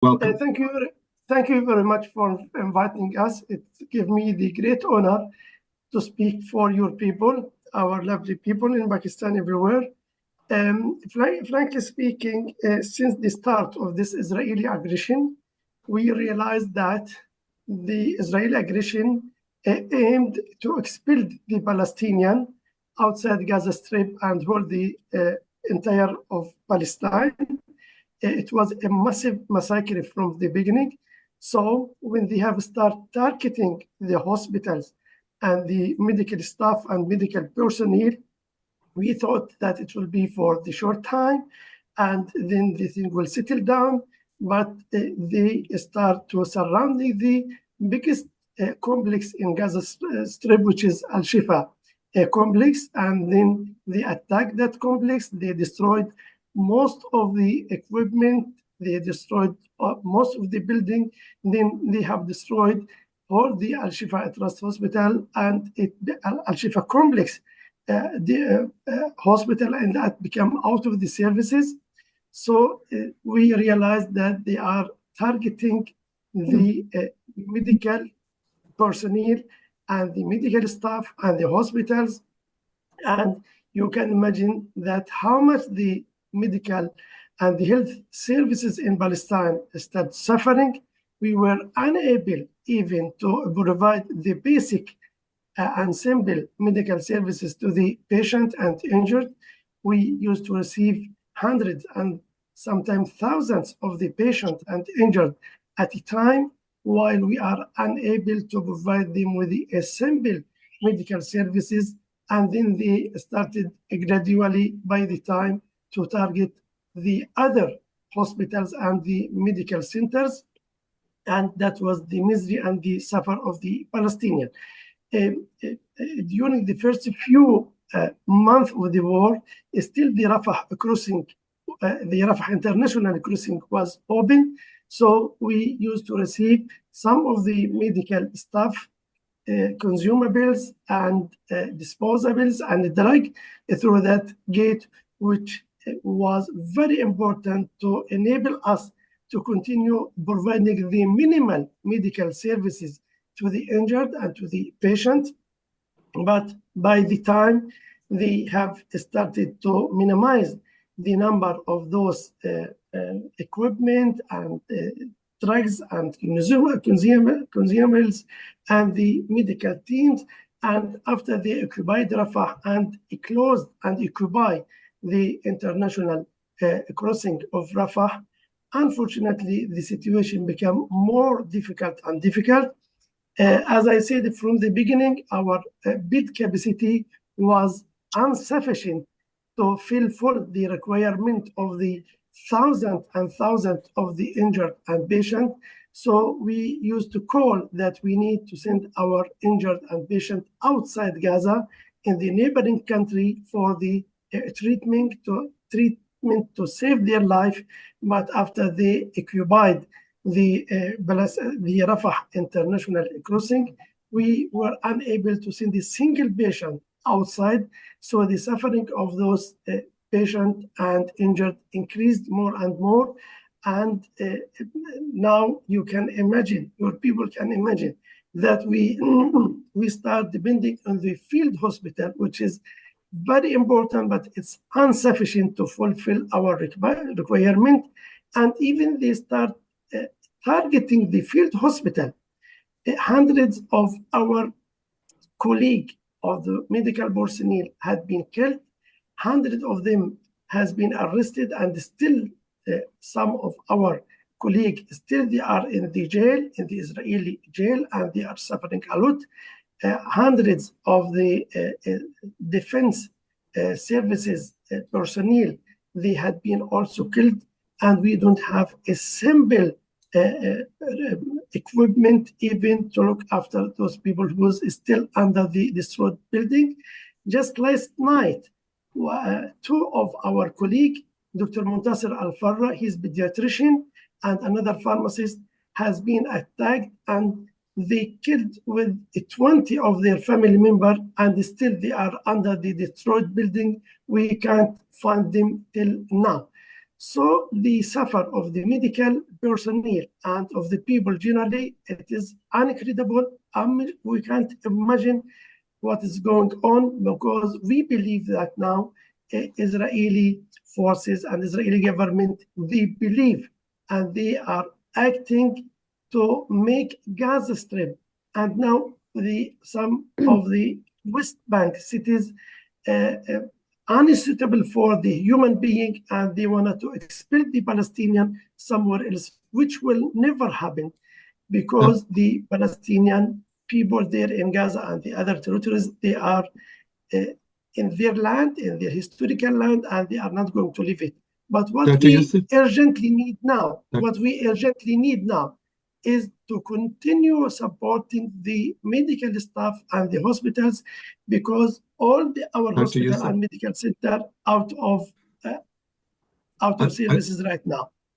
Welcome. Thank you very much for inviting us. It gives me the great honor to speak for your people, our lovely people in Pakistan everywhere. Frankly speaking, since the start of this Israeli aggression, we realized that the Israeli aggression aimed to expel the Palestinian outside Gaza Strip and hold the entire of Palestine. It was a massive massacre from the beginning. So when they have started targeting the hospitals and the medical staff and medical personnel, we thought that it will be for the short time and then the thing will settle down. But they start to surround the biggest complex in Gaza Strip, which is Al-Shifa complex. And then they attacked that complex. They destroyed most of the equipment. They destroyed most of the building. Then they have destroyed all the Al-Shifa Trust Hospital and Al-Shifa complex. The hospital and that become out of the services. So we realized that they are targeting the medical personnel and the medical staff and the hospitals. And you can imagine that how much the medical and the health services in Palestine started suffering. We were unable even to provide the basic and simple medical services to the patient and injured. We used to receive hundreds and sometimes thousands of the patient and injured at a time, while we are unable to provide them with the simple medical services. And then they started gradually by the time to target the other hospitals and the medical centers. And that was the misery and the suffer of the Palestinian. During the first few months of the war, still the Rafah crossing, the Rafah international crossing was open. So we used to receive some of the medical stuff, consumables and disposables and drug through that gate, which was very important to enable us to continue providing the minimal medical services to the injured and to the patient. But by the time they have started to minimize the number of those equipment and drugs and consumables and the medical teams, and after they occupied Rafah and closed and occupy the international crossing of Rafah, unfortunately, the situation became more difficult and difficult. As I said from the beginning, our bed capacity was insufficient to fulfill the requirement of the thousands and thousands of the injured and patient. So we used to call that we need to send our injured and patient outside Gaza in the neighboring country for the treatment to save their life. But after they occupied the Rafah international crossing, we were unable to send a single patient outside. So the suffering of those patients and injured increased more and more. And now you can imagine, your people can imagine that we start depending on the field hospital, which is very important, but it's insufficient to fulfill our requirement. And even they start targeting the field hospital. Hundreds of our colleagues of the medical personnel had been killed. Hundreds of them has been arrested, and still some of our colleagues still they are in the jail, in the Israeli jail, and they are suffering a lot. Hundreds of the defense services personnel, they had been also killed, and we don't have a simple equipment even to look after those people who was still under the destroyed building. Just last night, two of our colleagues, Dr. Muntasir Al-Farra, he's pediatrician, and another pharmacist has been attacked, and they killed with 20 of their family members, and still they are under the destroyed building. We can't find them till now. So the suffer of the medical personnel and of the people generally, it is incredible. We can't imagine what is going on, because we believe that now Israeli forces and Israeli government, they believe and they are acting to make Gaza Strip and now some of the West Bank cities unsuitable for the human being, and they wanted to expel the Palestinian somewhere else, which will never happen, because the Palestinian people there in Gaza and the other territories, they are in their land, in their historical land, and they are not going to leave it. But what we urgently need now, is to continue supporting the medical staff and the hospitals, because all our hospital and medical center out of services right now.